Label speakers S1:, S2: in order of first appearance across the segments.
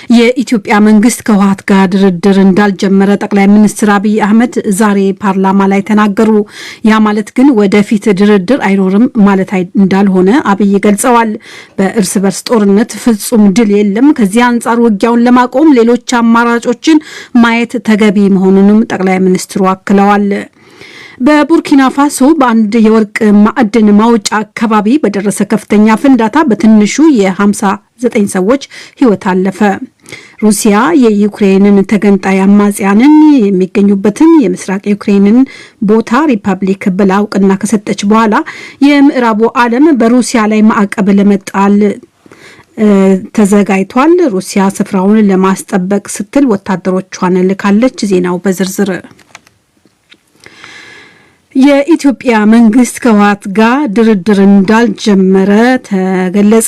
S1: የኢትዮጵያ መንግስት ከህወሓት ጋር ድርድር እንዳልጀመረ ጠቅላይ ሚኒስትር አብይ አህመድ ዛሬ ፓርላማ ላይ ተናገሩ። ያ ማለት ግን ወደፊት ድርድር አይኖርም ማለት እንዳልሆነ አብይ ገልጸዋል። በእርስ በርስ ጦርነት ፍጹም ድል የለም። ከዚህ አንጻር ውጊያውን ለማቆም ሌሎች አማራጮችን ማየት ተገቢ መሆኑንም ጠቅላይ ሚኒስትሩ አክለዋል። በቡርኪና ፋሶ በአንድ የወርቅ ማዕድን ማውጫ አካባቢ በደረሰ ከፍተኛ ፍንዳታ በትንሹ የ59 ሰዎች ህይወት አለፈ። ሩሲያ የዩክሬንን ተገንጣይ አማጽያንን የሚገኙበትን የምስራቅ ዩክሬንን ቦታ ሪፐብሊክ ብላ እውቅና ከሰጠች በኋላ የምዕራቡ ዓለም በሩሲያ ላይ ማዕቀብ ለመጣል ተዘጋጅቷል። ሩሲያ ስፍራውን ለማስጠበቅ ስትል ወታደሮቿን ልካለች። ዜናው በዝርዝር የኢትዮጵያ መንግስት ከህወሓት ጋር ድርድር እንዳልጀመረ ተገለጸ።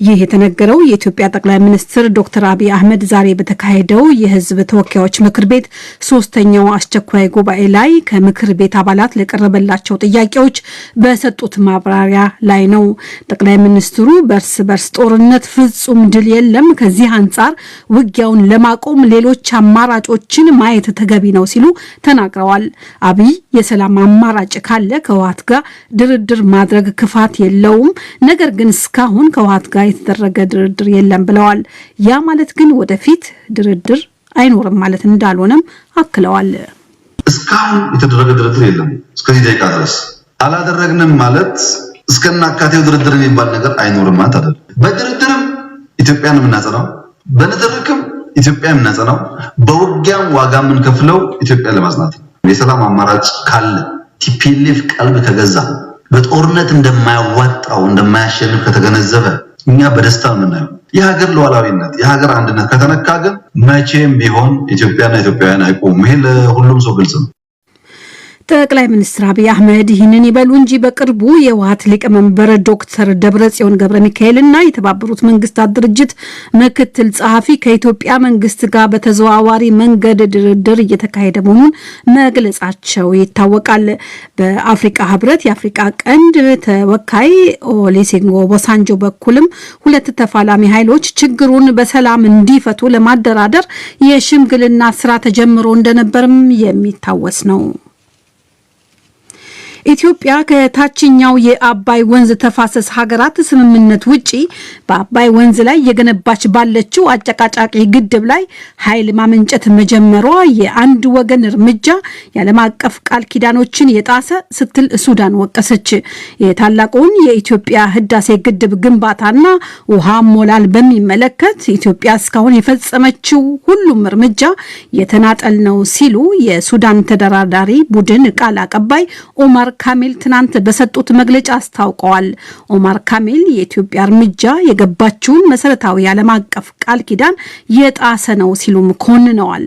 S1: ይህ የተነገረው የኢትዮጵያ ጠቅላይ ሚኒስትር ዶክተር አብይ አህመድ ዛሬ በተካሄደው የህዝብ ተወካዮች ምክር ቤት ሶስተኛው አስቸኳይ ጉባኤ ላይ ከምክር ቤት አባላት ለቀረበላቸው ጥያቄዎች በሰጡት ማብራሪያ ላይ ነው። ጠቅላይ ሚኒስትሩ በእርስ በርስ ጦርነት ፍጹም ድል የለም፣ ከዚህ አንጻር ውጊያውን ለማቆም ሌሎች አማራጮችን ማየት ተገቢ ነው ሲሉ ተናግረዋል። አብይ የሰላም አማራጭ ካለ ከህወሓት ጋር ድርድር ማድረግ ክፋት የለውም፣ ነገር ግን እስካሁን ከህወሓት ጋር የተደረገ ድርድር የለም ብለዋል። ያ ማለት ግን ወደፊት ድርድር አይኖርም ማለት እንዳልሆነም አክለዋል።
S2: እስካሁን የተደረገ ድርድር የለም፣ እስከዚህ ደቂቃ ድረስ አላደረግንም ማለት እስከናካቴው ድርድር የሚባል ነገር አይኖርም ማለት አይደለም። በድርድርም ኢትዮጵያን የምናጸናው፣ በንትርክም ኢትዮጵያን የምናጸናው፣ በውጊያም ዋጋ የምንከፍለው ኢትዮጵያ ለማጽናት ነው። የሰላም አማራጭ ካለ ቲፒኤልኤፍ ቀልብ ከገዛ በጦርነት እንደማያዋጣው እንደማያሸንፍ ከተገነዘበ እኛ በደስታ የምናየው የሀገር ሉዓላዊነት የሀገር አንድነት ከተነካ ግን መቼም ቢሆን ኢትዮጵያና ኢትዮጵያውያን አይቆሙም። ይሄ ለሁሉም ሰው ግልጽ ነው።
S1: ጠቅላይ ሚኒስትር አብይ አህመድ ይህንን ይበሉ እንጂ በቅርቡ የህወሓት ሊቀመንበር ዶክተር ደብረጽዮን ገብረ ሚካኤልና የተባበሩት መንግስታት ድርጅት ምክትል ጸሐፊ ከኢትዮጵያ መንግስት ጋር በተዘዋዋሪ መንገድ ድርድር እየተካሄደ መሆኑን መግለጻቸው ይታወቃል። በአፍሪካ ህብረት የአፍሪካ ቀንድ ተወካይ ኦሉሴጉን ኦባሳንጆ በኩልም ሁለት ተፋላሚ ኃይሎች ችግሩን በሰላም እንዲፈቱ ለማደራደር የሽምግልና ስራ ተጀምሮ እንደነበርም የሚታወስ ነው። ኢትዮጵያ ከታችኛው የአባይ ወንዝ ተፋሰስ ሀገራት ስምምነት ውጪ በአባይ ወንዝ ላይ የገነባች ባለችው አጨቃጫቂ ግድብ ላይ ኃይል ማመንጨት መጀመሯ የአንድ ወገን እርምጃ የዓለም አቀፍ ቃል ኪዳኖችን የጣሰ ስትል ሱዳን ወቀሰች። የታላቁን የኢትዮጵያ ህዳሴ ግድብ ግንባታና ውሃ ሞላል በሚመለከት ኢትዮጵያ እስካሁን የፈጸመችው ሁሉም እርምጃ የተናጠል ነው ሲሉ የሱዳን ተደራዳሪ ቡድን ቃል አቀባይ ኦማር ካሚል ትናንት በሰጡት መግለጫ አስታውቀዋል። ኦማር ካሚል የኢትዮጵያ እርምጃ የገባችውን መሰረታዊ ዓለም አቀፍ ቃል ኪዳን የጣሰ ነው ሲሉም ኮንነዋል።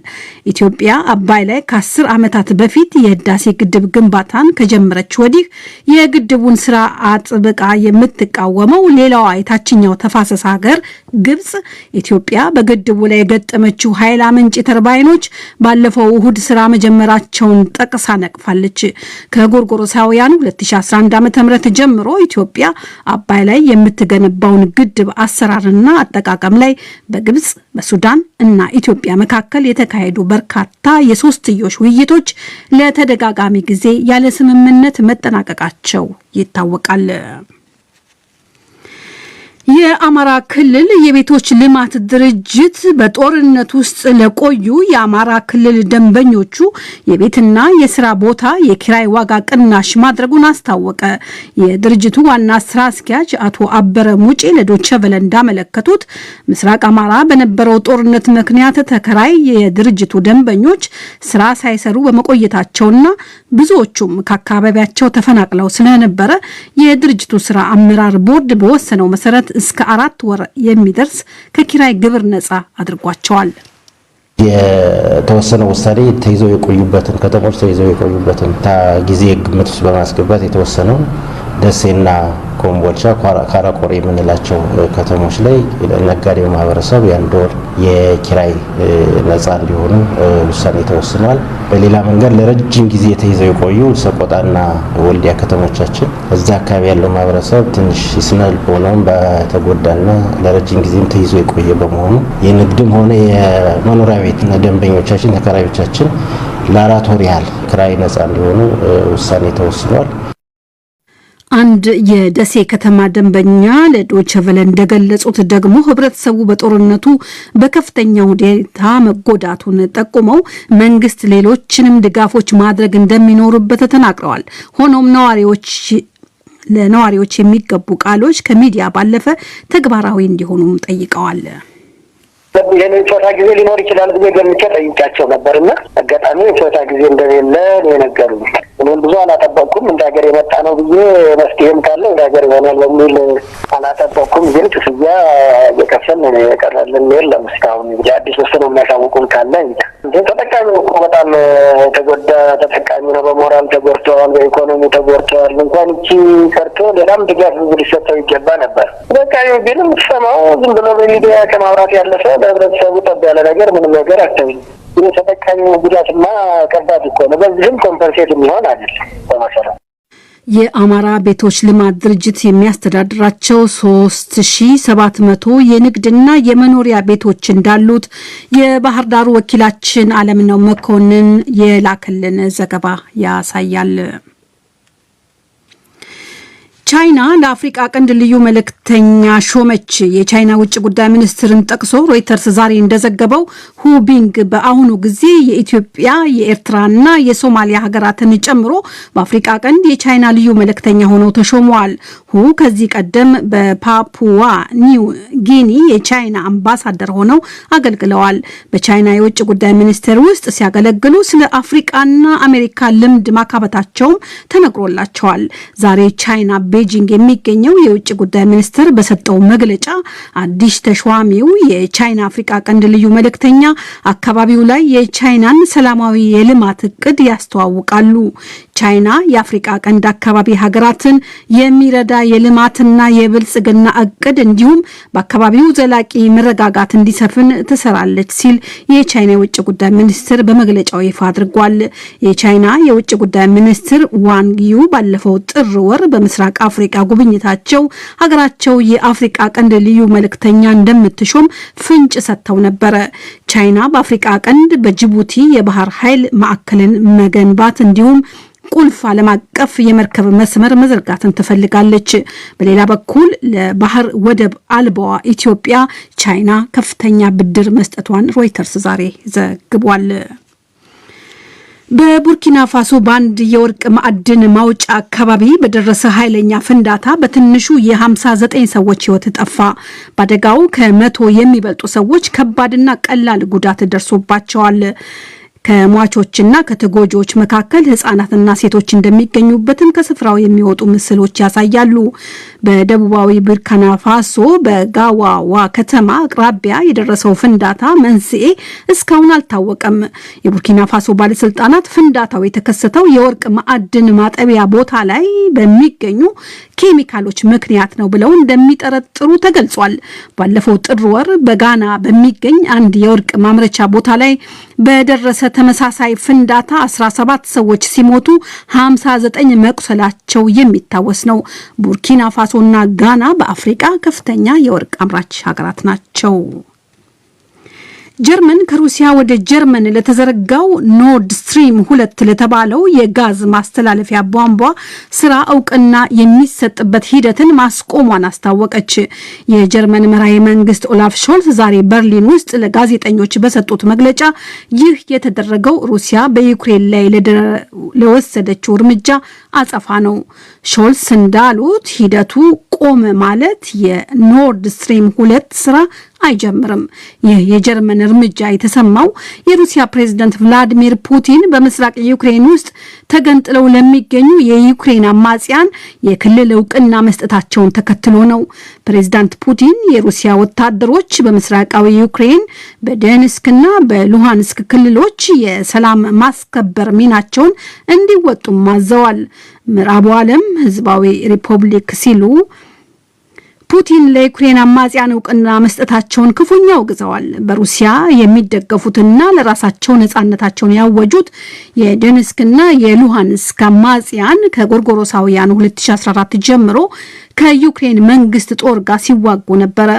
S1: ኢትዮጵያ አባይ ላይ ከ10 ዓመታት በፊት የህዳሴ ግድብ ግንባታን ከጀመረች ወዲህ የግድቡን ስራ አጥብቃ የምትቃወመው ሌላዋ የታችኛው ተፋሰስ ሀገር ግብጽ ኢትዮጵያ በግድቡ ላይ የገጠመችው ኃይል አመንጭ ተርባይኖች ባለፈው እሁድ ስራ መጀመራቸውን ጠቅሳ ነቅፋለች። ከጎርጎሮሳውያኑ 2011 ዓ.ም ጀምሮ ኢትዮጵያ አባይ ላይ የምትገነባውን ግድብ አሰራርና አጠቃቀም ላይ በግብጽ በሱዳን እና ኢትዮጵያ መካከል የተካሄዱ በርካታ የሶስትዮሽ ውይይቶች ለተደጋጋሚ ጊዜ ያለ ስምምነት መጠናቀቃቸው ይታወቃል። የአማራ ክልል የቤቶች ልማት ድርጅት በጦርነት ውስጥ ለቆዩ የአማራ ክልል ደንበኞቹ የቤትና የስራ ቦታ የኪራይ ዋጋ ቅናሽ ማድረጉን አስታወቀ። የድርጅቱ ዋና ስራ አስኪያጅ አቶ አበረ ሙጬ ለዶቼ ቬለ እንዳመለከቱት ምስራቅ አማራ በነበረው ጦርነት ምክንያት ተከራይ የድርጅቱ ደንበኞች ስራ ሳይሰሩ በመቆየታቸውና ብዙዎቹም ከአካባቢያቸው ተፈናቅለው ስለነበረ የድርጅቱ ስራ አመራር ቦርድ በወሰነው መሰረት እስከ 4 ወር የሚደርስ ከኪራይ ግብር ነፃ አድርጓቸዋል።
S3: የተወሰነ ውሳኔ ተይዘው የቆዩበትን ከተሞች ተይዘው የቆዩበትን ጊዜ ግምት ውስጥ በማስገባት የተወሰነው ደሴና ኮምቦልቻ ካራቆሬ የምንላቸው ከተሞች ላይ ነጋዴው ማህበረሰብ የአንድ ወር የኪራይ ነፃ እንዲሆኑ ውሳኔ ተወስኗል። በሌላ መንገድ ለረጅም ጊዜ ተይዘው የቆዩ ሰቆጣና ወልዲያ ከተሞቻችን እዛ አካባቢ ያለው ማህበረሰብ ትንሽ ስነልቦናውን በተጎዳና ለረጅም ጊዜም ተይዞ የቆየ በመሆኑ የንግድም ሆነ የመኖሪያ ቤት ደንበኞቻችን ተከራዮቻችን ለአራት ወር ያህል ኪራይ ነፃ እንዲሆኑ ውሳኔ ተወስኗል።
S1: አንድ የደሴ ከተማ ደንበኛ ለዶይቼ ቬለ እንደገለጹት ደግሞ ህብረተሰቡ በጦርነቱ በከፍተኛ ሁኔታ መጎዳቱን ጠቁመው መንግስት ሌሎችንም ድጋፎች ማድረግ እንደሚኖርበት ተናግረዋል። ሆኖም ለነዋሪዎች የሚገቡ ቃሎች ከሚዲያ ባለፈ ተግባራዊ እንዲሆኑ ጠይቀዋል።
S4: የፎታ ጊዜ ሊኖር ይችላል ብዬ ገምቼ ጠይቄያቸው ነበርና አጋጣሚ የፎታ ጊዜ እንደሌለ ነው የነገሩኝ። እኔም ብዙ አላጠበቅኩም። እንደ ሀገር የመጣ ነው ብዬ መፍትሄም ካለ እንደ ሀገር ይሆናል በሚል አላጠበቅኩም። ግን ክፍያ እየከፈልን የቀረልን የለም እስካሁን። እንግዲህ አዲስ ውስጥ ነው የሚያሳውቁን ካለ ተጠቃሚ እኮ በጣም የተጎዳ ተጠቃሚ ነው። በሞራል ተጎድተዋል፣ በኢኮኖሚ ተጎድተዋል። እንኳን እቺ ቀርቶ ሌላም ድጋፍ ሊሰጠው ይገባ ነበር። ተጠቃሚ ግን የምትሰማው ዝም ብሎ በሚዲያ ከማውራት ያለፈ ለህብረተሰቡ ጠብ ያለ ነገር ምንም ነገር አታይም። ግን ተጠቃሚ ጉዳትማ ከባድ እኮ ነው። በዚህም ኮምፐንሴት የሚሆን አይደለም። በመሰረቱ
S1: የአማራ ቤቶች ልማት ድርጅት የሚያስተዳድራቸው 3700 የንግድና የመኖሪያ ቤቶች እንዳሉት የባህር ዳሩ ወኪላችን አለምነው መኮንን የላከልን ዘገባ ያሳያል። ቻይና ለአፍሪካ ቀንድ ልዩ መልእክተኛ ሾመች። የቻይና ውጭ ጉዳይ ሚኒስትርን ጠቅሶ ሮይተርስ ዛሬ እንደዘገበው ሁቢንግ በአሁኑ ጊዜ የኢትዮጵያ የኤርትራና የሶማሊያ ሀገራትን ጨምሮ በአፍሪካ ቀንድ የቻይና ልዩ መልእክተኛ ሆነው ተሾመዋል። ሁ ከዚህ ቀደም በፓፑዋ ኒው ጊኒ የቻይና አምባሳደር ሆነው አገልግለዋል። በቻይና የውጭ ጉዳይ ሚኒስቴር ውስጥ ሲያገለግሉ ስለ አፍሪካና አሜሪካ ልምድ ማካበታቸውም ተነግሮላቸዋል። ዛሬ ቻይና ቤጂንግ የሚገኘው የውጭ ጉዳይ ሚኒስትር በሰጠው መግለጫ አዲስ ተሿሚው የቻይና አፍሪካ ቀንድ ልዩ መልእክተኛ አካባቢው ላይ የቻይናን ሰላማዊ የልማት እቅድ ያስተዋውቃሉ። ቻይና የአፍሪካ ቀንድ አካባቢ ሀገራትን የሚረዳ የልማትና የብልጽግና እቅድ እንዲሁም በአካባቢው ዘላቂ መረጋጋት እንዲሰፍን ትሰራለች ሲል የቻይና የውጭ ጉዳይ ሚኒስትር በመግለጫው ይፋ አድርጓል። የቻይና የውጭ ጉዳይ ሚኒስትር ዋንግ ዩ ባለፈው ጥር ወር በምስራቅ አፍሪካ ጉብኝታቸው ሀገራቸው የአፍሪካ ቀንድ ልዩ መልእክተኛ እንደምትሾም ፍንጭ ሰጥተው ነበር። ቻይና በአፍሪካ ቀንድ በጅቡቲ የባህር ኃይል ማዕከልን መገንባት እንዲሁም ቁልፍ ዓለም አቀፍ የመርከብ መስመር መዘርጋትን ትፈልጋለች። በሌላ በኩል ለባህር ወደብ አልባዋ ኢትዮጵያ ቻይና ከፍተኛ ብድር መስጠቷን ሮይተርስ ዛሬ ዘግቧል። በቡርኪና ፋሶ ባንድ የወርቅ ማዕድን ማውጫ አካባቢ በደረሰ ኃይለኛ ፍንዳታ በትንሹ የ59 ሰዎች ሕይወት ጠፋ። በአደጋው ከ100 የሚበልጡ ሰዎች ከባድና ቀላል ጉዳት ደርሶባቸዋል። ከሟቾችና ከተጎጂዎች መካከል ህፃናትና ሴቶች እንደሚገኙበትም ከስፍራው የሚወጡ ምስሎች ያሳያሉ። በደቡባዊ ቡርኪና ፋሶ በጋዋዋ ከተማ አቅራቢያ የደረሰው ፍንዳታ መንስኤ እስካሁን አልታወቀም። የቡርኪና ፋሶ ባለስልጣናት ፍንዳታው የተከሰተው የወርቅ ማዕድን ማጠቢያ ቦታ ላይ በሚገኙ ኬሚካሎች ምክንያት ነው ብለው እንደሚጠረጥሩ ተገልጿል። ባለፈው ጥር ወር በጋና በሚገኝ አንድ የወርቅ ማምረቻ ቦታ ላይ በደረሰ ተመሳሳይ ፍንዳታ 17 ሰዎች ሲሞቱ 59 መቁሰላቸው የሚታወስ ነው። ቡርኪና ፋሶና ጋና በአፍሪካ ከፍተኛ የወርቅ አምራች ሀገራት ናቸው። ጀርመን ከሩሲያ ወደ ጀርመን ለተዘረጋው ኖርድ ስትሪም 2 ለተባለው የጋዝ ማስተላለፊያ ቧንቧ ስራ እውቅና የሚሰጥበት ሂደትን ማስቆሟን አስታወቀች። የጀርመን መራሄ መንግስት ኦላፍ ሾልስ ዛሬ በርሊን ውስጥ ለጋዜጠኞች በሰጡት መግለጫ ይህ የተደረገው ሩሲያ በዩክሬን ላይ ለወሰደችው እርምጃ አጸፋ ነው። ሾልስ እንዳሉት ሂደቱ ቆመ ማለት የኖርድ ስትሪም 2 ስራ አይጀምርም። ይህ የጀርመን እርምጃ የተሰማው የሩሲያ ፕሬዝዳንት ቭላዲሚር ፑቲን በምስራቅ ዩክሬን ውስጥ ተገንጥለው ለሚገኙ የዩክሬን አማጽያን የክልል እውቅና መስጠታቸውን ተከትሎ ነው። ፕሬዝዳንት ፑቲን የሩሲያ ወታደሮች በምስራቃዊ ዩክሬን በዶኔትስክና በሉሃንስክ ክልሎች የሰላም ማስከበር ሚናቸውን እንዲወጡም አዘዋል። ምዕራቡ ዓለም ህዝባዊ ሪፐብሊክ ሲሉ ፑቲን ለዩክሬን አማጽያን እውቅና መስጠታቸውን ክፉኛ አውግዘዋል። በሩሲያ የሚደገፉትና ለራሳቸው ነጻነታቸውን ያወጁት የዶኔትስክና የሉሃንስክ አማጽያን ከጎርጎሮሳውያኑ 2014 ጀምሮ ከዩክሬን መንግስት ጦር ጋር ሲዋጉ ነበረ።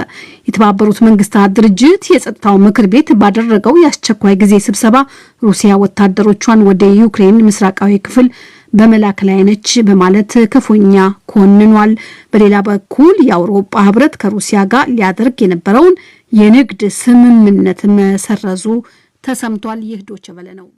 S1: የተባበሩት መንግስታት ድርጅት የጸጥታው ምክር ቤት ባደረገው የአስቸኳይ ጊዜ ስብሰባ ሩሲያ ወታደሮቿን ወደ ዩክሬን ምስራቃዊ ክፍል በመላክ ላይ ነች በማለት ክፉኛ ኮንኗል። በሌላ በኩል የአውሮፓ ህብረት ከሩሲያ ጋር ሊያደርግ የነበረውን የንግድ ስምምነት መሰረዙ ተሰምቷል። ይህ ዶይቼ ቬለ ነው።